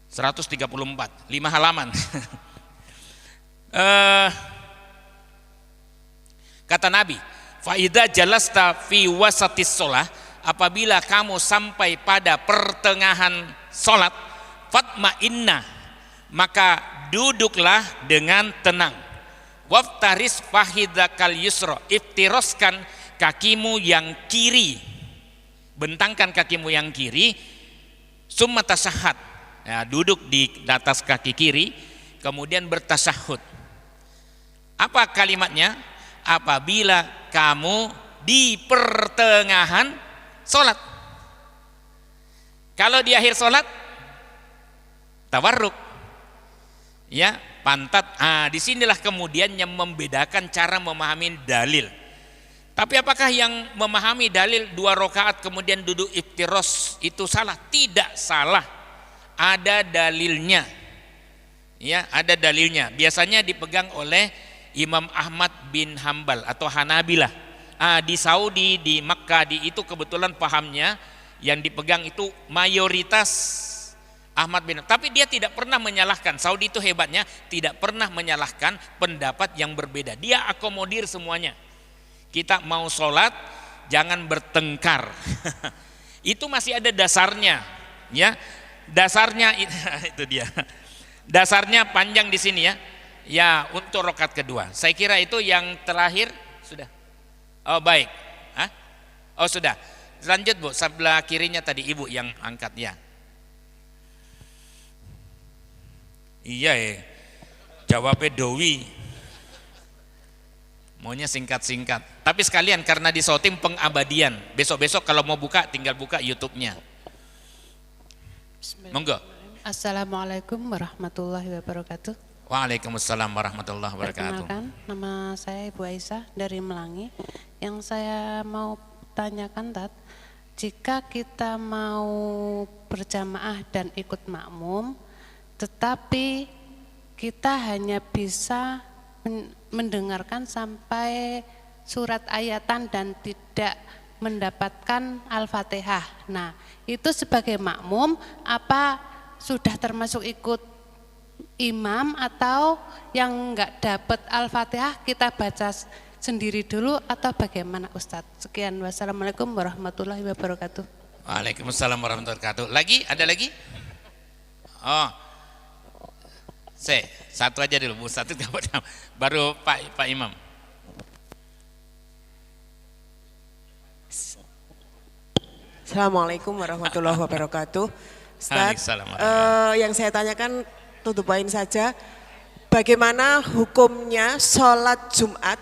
134, 5 halaman. Kata Nabi, fa idza jalasta fi wasatis shalah, apabila kamu sampai pada pertengahan salat, fatma'inna, maka duduklah dengan tenang. Waftaris fahidakal yusra, iftiraskan kakimu yang kiri, bentangkan kakimu yang kiri. Summa tasahhad, ya, duduk di atas kaki kiri, kemudian bertasyahud. Apa kalimatnya? Apabila kamu di pertengahan sholat. Kalau di akhir sholat, tawarruk, ya, pantat. Disinilah kemudian yang membedakan cara memahami dalil. Tapi apakah yang memahami dalil 2 rakaat kemudian duduk iftiros itu salah? Tidak salah, ada dalilnya. Ya, ada dalilnya. Biasanya dipegang oleh Imam Ahmad bin Hambal atau Hanabilah. Di Saudi, di Makkah, itu kebetulan pahamnya yang dipegang itu mayoritas Ahmad bin. Tapi dia tidak pernah menyalahkan. Saudi itu hebatnya, tidak pernah menyalahkan pendapat yang berbeda. Dia akomodir semuanya. Kita mau sholat jangan bertengkar. Itu masih ada dasarnya, ya. Dasarnya itu dia. Dasarnya panjang di sini ya. Ya, untuk rakaat kedua. Saya kira itu yang terakhir sudah. Oh, baik. Oh, sudah. Lanjut, Bu. Sebelah kirinya tadi Ibu yang angkat ya. Iya ya. Jawabnya Dowi. Maunya singkat-singkat. Tapi sekalian karena di Sotim pengabadian. Besok-besok kalau mau buka tinggal buka YouTube-nya. Monggo. Assalamualaikum warahmatullahi wabarakatuh. Waalaikumsalam warahmatullahi wabarakatuh. Perkenalkan, nama saya Ibu Aisyah dari Melangi. Yang saya mau tanyakan, Tat, jika kita mau berjamaah dan ikut makmum, tetapi kita hanya bisa mendengarkan sampai surat ayatan dan tidak mendapatkan Al-Fatihah. Nah, itu sebagai makmum apa sudah termasuk ikut imam, atau yang enggak dapat Al-Fatihah kita baca sendiri dulu, atau bagaimana Ustadz? Sekian, wassalamualaikum warahmatullahi wabarakatuh. Waalaikumsalam warahmatullahi wabarakatuh. Lagi? Ada lagi? Oh, satu aja dulu, Bu. Satu baru Pak Imam. Assalamualaikum warahmatullahi wabarakatuh. Ustaz, yang saya tanyakan to the point saja. Bagaimana hukumnya sholat Jumat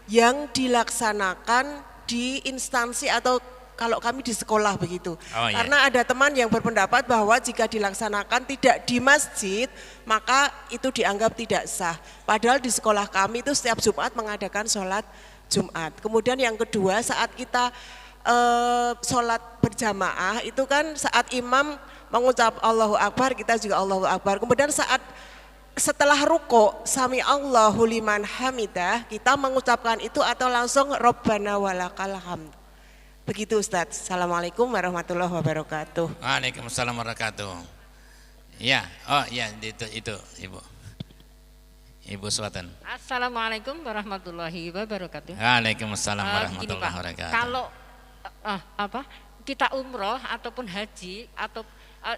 yang dilaksanakan di instansi atau kalau kami di sekolah begitu. Oh, iya. Karena ada teman yang berpendapat bahwa jika dilaksanakan tidak di masjid, maka itu dianggap tidak sah. Padahal di sekolah kami itu setiap Jumat mengadakan sholat Jumat. Kemudian yang kedua, saat kita sholat berjamaah itu kan saat imam mengucap Allahu Akbar, kita juga Allahu Akbar. Kemudian setelah ruko, sami Allahu liman hamidah, kita mengucapkan itu atau langsung Rabbana walakal hamd. Begitu Ustadz. Assalamualaikum warahmatullahi wabarakatuh. Waalaikumsalam warahmatullahi wabarakatuh. Ya, oh ya itu Ibu Suwatan. Assalamualaikum warahmatullahi wabarakatuh. Waalaikumsalam Gini, warahmatullahi Pak, wabarakatuh. kalau kita umroh ataupun haji atau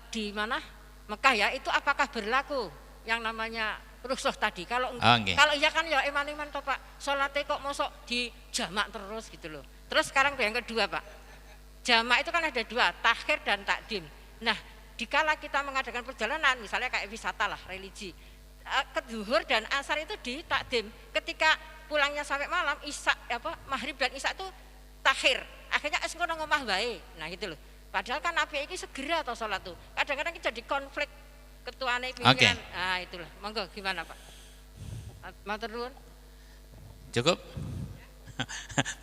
di mana Mekah ya, itu apakah berlaku yang namanya rusuh tadi? Kalau kalau iya kan ya iman-iman toh Pak, sholatnya kok mosok di jamak terus gitu loh. Terus sekarang yang kedua Pak, jamak itu kan ada dua, takhir dan takdim. Nah, dikala kita mengadakan perjalanan, misalnya kayak wisata lah, religi, ke zuhur dan asar itu di takdim. Ketika pulangnya sampai malam, maghrib dan isya itu takhir. Akhirnya es ngono ngomah bae. Nah gitu loh. Padahal kan Nabi ini segera atau sholat tuh. Kadang-kadang kita jadi konflik ketuane pimpinan. Nah itulah. Monggo gimana Pak? Matur nuwun. Cukup?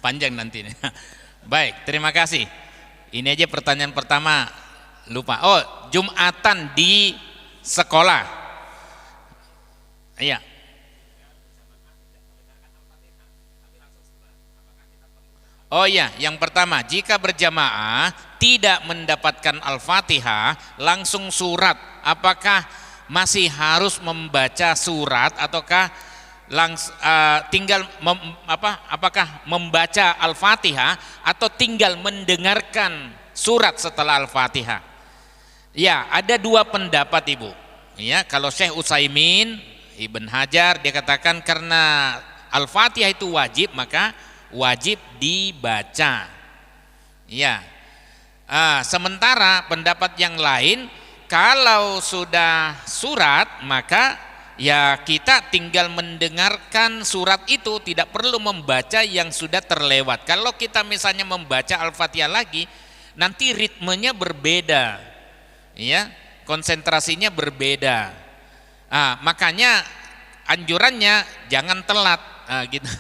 Panjang nanti nih. Baik, terima kasih. Ini aja pertanyaan pertama lupa. Oh, Jumatan di sekolah. Iya. Oh iya, yang pertama, jika berjamaah tidak mendapatkan Al-Fatihah, langsung surat, apakah masih harus membaca surat ataukah apakah membaca Al-Fatihah atau tinggal mendengarkan surat setelah Al-Fatihah? Ya, ada dua pendapat Ibu. Ya, kalau Syekh Utsaimin, Ibn Hajar dia katakan karena Al-Fatihah itu wajib, maka wajib dibaca. Ya. Sementara pendapat yang lain, kalau sudah surat maka ya kita tinggal mendengarkan surat itu, tidak perlu membaca yang sudah terlewat. Kalau kita misalnya membaca Al-Fatihah lagi, nanti ritmenya berbeda, ya, konsentrasinya berbeda. Makanya anjurannya jangan telat, gitu.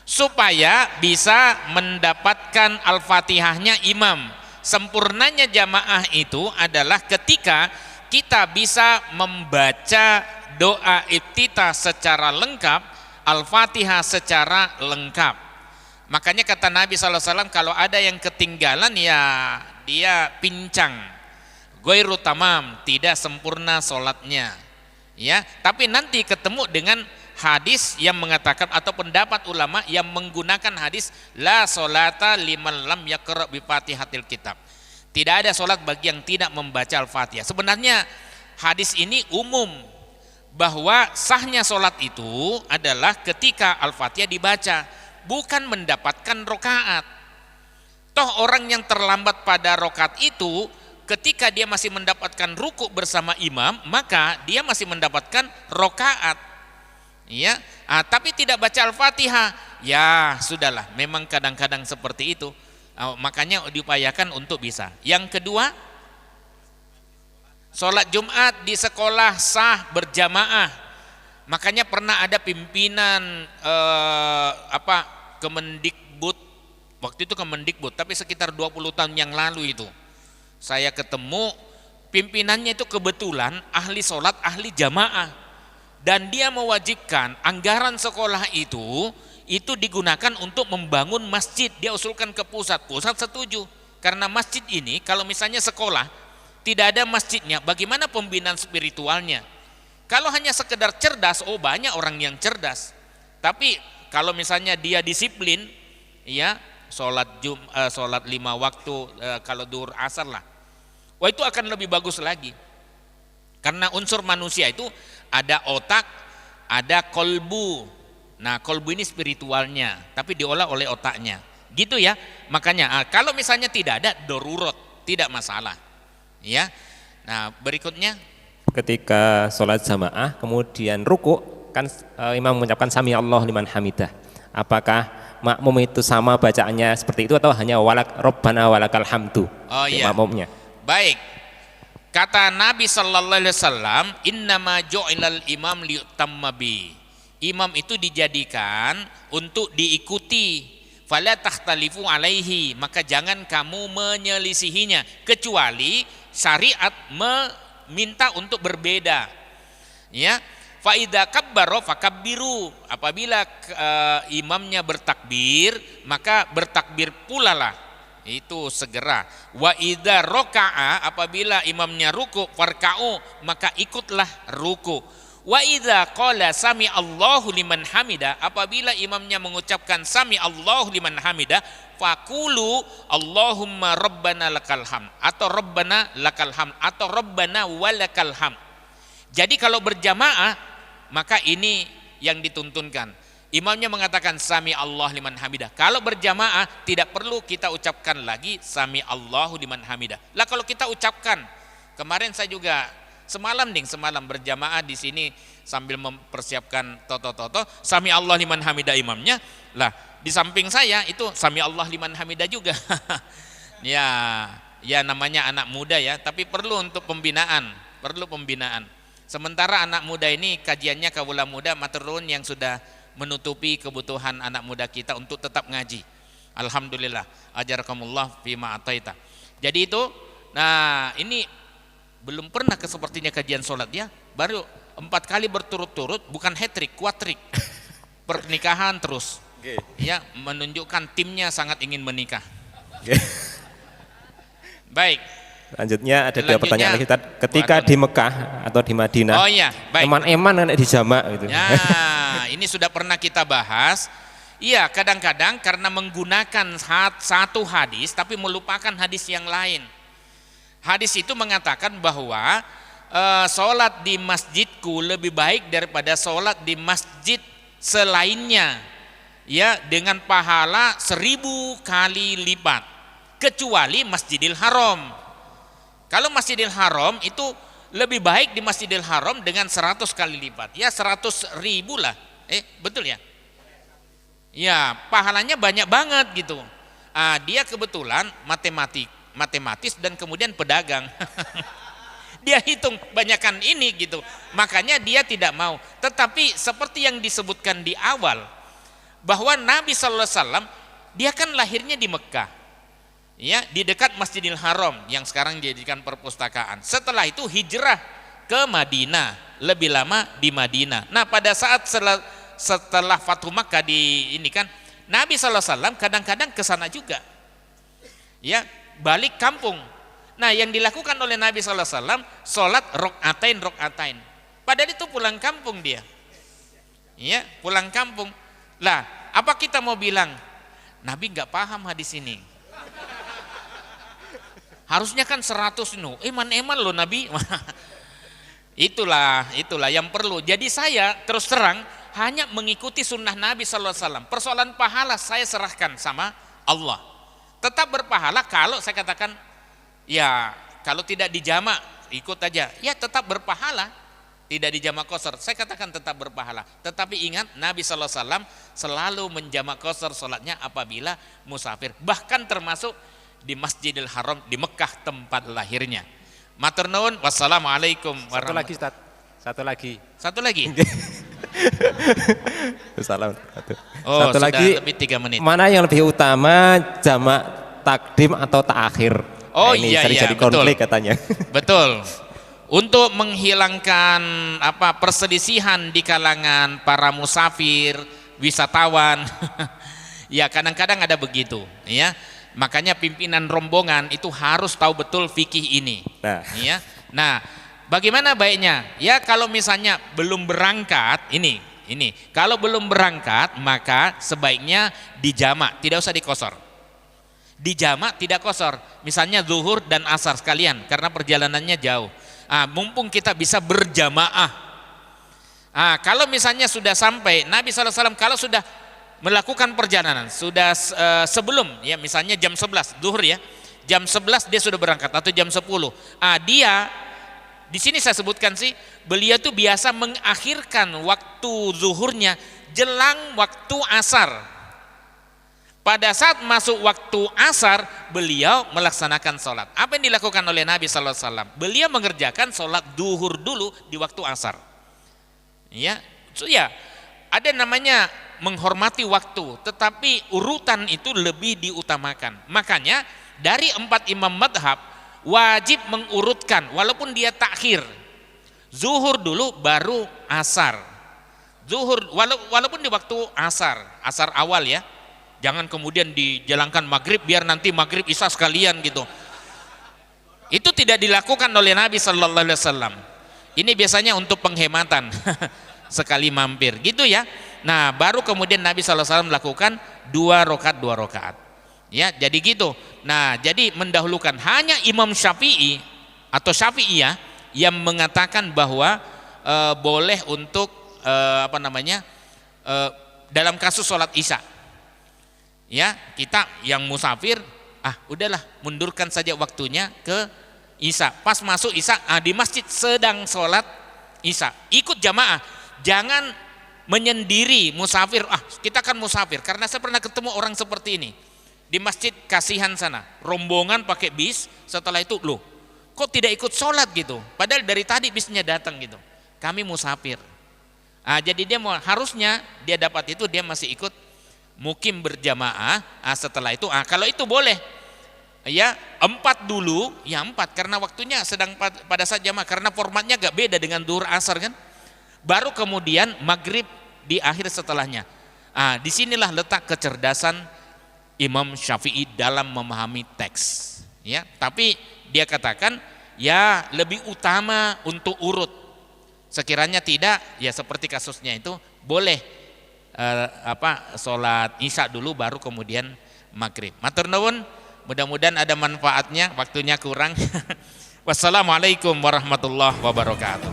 Supaya bisa mendapatkan Al-Fatihahnya imam. Sempurnanya jamaah itu adalah ketika kita bisa membaca doa iftitah secara lengkap, Al-Fatihah secara lengkap. Makanya kata Nabi SAW, kalau ada yang ketinggalan ya dia pincang, ghairu tamam, tidak sempurna sholatnya. Ya, tapi nanti ketemu dengan hadis yang mengatakan atau pendapat ulama yang menggunakan hadis la sholata liman lam yaqra bi Fatihatil kitab. Tidak ada sholat bagi yang tidak membaca Al-Fatihah. Sebenarnya hadis ini umum, bahwa sahnya sholat itu adalah ketika Al-Fatihah dibaca, bukan mendapatkan rokaat. Toh orang yang terlambat pada rokaat itu, ketika dia masih mendapatkan ruku bersama imam, maka dia masih mendapatkan rokaat. Ya, tapi tidak baca Al-Fatihah, ya sudahlah, memang kadang-kadang seperti itu. Makanya diupayakan untuk bisa. Yang kedua, sholat Jumat di sekolah sah berjamaah. Makanya pernah ada pimpinan Kemendikbud, waktu itu Kemendikbud, tapi sekitar 20 tahun yang lalu itu saya ketemu pimpinannya itu kebetulan ahli sholat, ahli jamaah. Dan dia mewajibkan anggaran sekolah itu digunakan untuk membangun masjid. Dia usulkan ke pusat setuju. Karena masjid ini kalau misalnya sekolah tidak ada masjidnya, bagaimana pembinaan spiritualnya? Kalau hanya sekedar cerdas, banyak orang yang cerdas. Tapi kalau misalnya dia disiplin, ya sholat 5 waktu, kalau duhur asar lah, itu akan lebih bagus lagi. Karena unsur manusia itu ada otak, ada kolbu. Nah, kolbu ini spiritualnya, tapi diolah oleh otaknya. Gitu ya. Makanya kalau misalnya tidak ada darurat, tidak masalah. Ya. Nah, berikutnya ketika sholat jamaah kemudian ruku kan imam mengucapkan sami Allah liman hamidah. Apakah makmum itu sama bacaannya seperti itu atau hanya Rabbana walakal hamdu? Oh iya. Makmumnya. Baik. Kata Nabi sallallahu alaihi wasallam, "Innama ju'ilal imam liyutamma bi." Imam itu dijadikan untuk diikuti. Fala takhtalifu alaihi, maka jangan kamu menyelisihinya kecuali syariat meminta untuk berbeda. Ya. Fa idza kabbara fakabbiru. Apabila imamnya bertakbir, maka bertakbir pula lah. Itu segera. Wa idza raka'a, apabila imamnya ruku, farka'u, maka ikutlah ruku. Wa idza qala sami Allahu liman hamida, apabila imamnya mengucapkan sami Allahu liman hamida, faqulu Allahumma rabbana lakal hamd atau rabbana lakal hamd atau rabbana walakal hamd. Jadi kalau berjamaah maka ini yang dituntunkan. Imamnya mengatakan sami Allah liman hamidah. Kalau berjamaah tidak perlu kita ucapkan lagi sami Allahu liman hamidah. Lah kalau kita ucapkan, kemarin saya juga semalam berjamaah di sini sambil mempersiapkan toto sami Allah liman hamidah imamnya. Lah di samping saya itu sami Allah liman hamidah juga. ya namanya anak muda ya, tapi perlu untuk pembinaan, Sementara anak muda ini kajiannya kawula muda maturun yang sudah menutupi kebutuhan anak muda kita untuk tetap ngaji. Alhamdulillah, ajarakumullah fima ataita. Jadi itu, nah ini belum pernah sepertinya kajian sholat ya, baru 4 kali berturut-turut, bukan hat-trick, quad-trick. Pernikahan terus. Ya, menunjukkan timnya sangat ingin menikah. Baik. Selanjutnya ada 2 pertanyaan lagi. Ketika di Mekah atau di Madinah, oh iya, baik. eman-eman kan di jamak gitu. Ya, ini sudah pernah kita bahas. Iya, kadang-kadang karena menggunakan satu hadis tapi melupakan hadis yang lain. Hadis itu mengatakan bahwa sholat di masjidku lebih baik daripada sholat di masjid selainnya, ya, dengan pahala 1000 kali lipat, kecuali Masjidil Haram. Kalau Masjidil Haram itu lebih baik di Masjidil Haram dengan 100 kali lipat. Ya 100.000 lah. Betul ya? Ya, pahalanya banyak banget gitu. Dia kebetulan matematis dan kemudian pedagang. Dia hitung banyakkan ini gitu. Makanya dia tidak mau. Tetapi seperti yang disebutkan di awal, bahwa Nabi sallallahu alaihi wasallam dia kan lahirnya di Mekah. Ya, di dekat Masjidil Haram yang sekarang dijadikan perpustakaan. Setelah itu hijrah ke Madinah, lebih lama di Madinah. Nah, pada saat setelah Fathu Makkah ini kan Nabi SAW kadang-kadang ke sana juga. Ya, balik kampung. Nah, yang dilakukan oleh Nabi SAW sholat rokaatain. Padahal itu pulang kampung dia. Ya, pulang kampung. Lah, apa kita mau bilang? Nabi nggak paham hadis ini. Harusnya kan 100 eman loh Nabi. itulah yang perlu. Jadi saya terus terang hanya mengikuti sunnah Nabi SAW. Persoalan pahala saya serahkan sama Allah. Tetap berpahala kalau saya katakan ya kalau tidak dijamak ikut aja, ya tetap berpahala. Tidak dijamak qasar, saya katakan tetap berpahala. Tetapi ingat Nabi SAW selalu menjamak qasar sholatnya apabila musafir. Bahkan termasuk di Masjidil Haram di Mekah tempat lahirnya. Matur nuwun, wassalamualaikum warahmatullahi wabarakatuh. Satu lagi. Satu lagi. Lebih 3 menit. Mana yang lebih utama, jamak takdim atau ta'akhir? Oh ini iya, sering jadi konflik katanya. Betul. Untuk menghilangkan perselisihan di kalangan para musafir, wisatawan. Ya kadang-kadang ada begitu, ya. Makanya pimpinan rombongan itu harus tahu betul fikih ini. Ya. Nah, bagaimana baiknya? Ya kalau misalnya belum berangkat, ini. Kalau belum berangkat maka sebaiknya dijamak, tidak usah dikosor. Dijamak tidak kosor. Misalnya zuhur dan asar sekalian karena perjalanannya jauh. Mumpung kita bisa berjamaah. Kalau misalnya sudah sampai Nabi SAW kalau sudah melakukan perjalanan sudah sebelum ya misalnya jam 11 zuhur ya, jam 11 dia sudah berangkat atau jam 10, dia di sini saya sebutkan sih, beliau tuh biasa mengakhirkan waktu zuhurnya jelang waktu asar. Pada saat masuk waktu asar, beliau melaksanakan sholat. Apa yang dilakukan oleh Nabi SAW? Beliau mengerjakan sholat duhur dulu di waktu asar. Ya, so ya, ada namanya menghormati waktu, tetapi urutan itu lebih diutamakan. Makanya dari 4 imam madhab wajib mengurutkan, walaupun dia takhir, zuhur dulu baru asar. Zuhur walaupun di waktu asar awal ya, jangan kemudian dijalankan maghrib biar nanti maghrib isya sekalian gitu. Itu tidak dilakukan oleh Nabi Sallallahu Alaihi Wasallam. Ini biasanya untuk penghematan sekali mampir gitu ya. Nah baru kemudian Nabi Sallallahu Alaihi Wasallam melakukan 2 rakaat. Ya jadi gitu. Nah jadi mendahulukan, hanya Imam Syafi'i atau Syafi'iyah yang mengatakan bahwa boleh untuk dalam kasus sholat isya. Ya kita yang musafir, udahlah mundurkan saja waktunya ke isya. Pas masuk isya, di masjid sedang sholat isya, ikut jamaah. Jangan menyendiri musafir. Kita kan musafir, karena saya pernah ketemu orang seperti ini di masjid Kasihan sana, rombongan pakai bis. Setelah itu loh, kok tidak ikut sholat gitu, padahal dari tadi bisnya datang gitu. Kami musafir. Jadi dia harusnya dia dapat itu, dia masih ikut mukim berjamaah. Setelah itu kalau itu boleh ya 4 dulu ya 4, karena waktunya sedang pada saat jamaah, karena formatnya gak beda dengan duhur asar kan. Baru kemudian maghrib di akhir setelahnya. Disinilah letak kecerdasan Imam Syafi'i dalam memahami teks ya. Tapi dia katakan ya lebih utama untuk urut. Sekiranya tidak, ya seperti kasusnya itu boleh sholat isya dulu baru kemudian maghrib. Matur nuwun, mudah-mudahan ada manfaatnya. Waktunya kurang. Wassalamualaikum warahmatullahi wabarakatuh.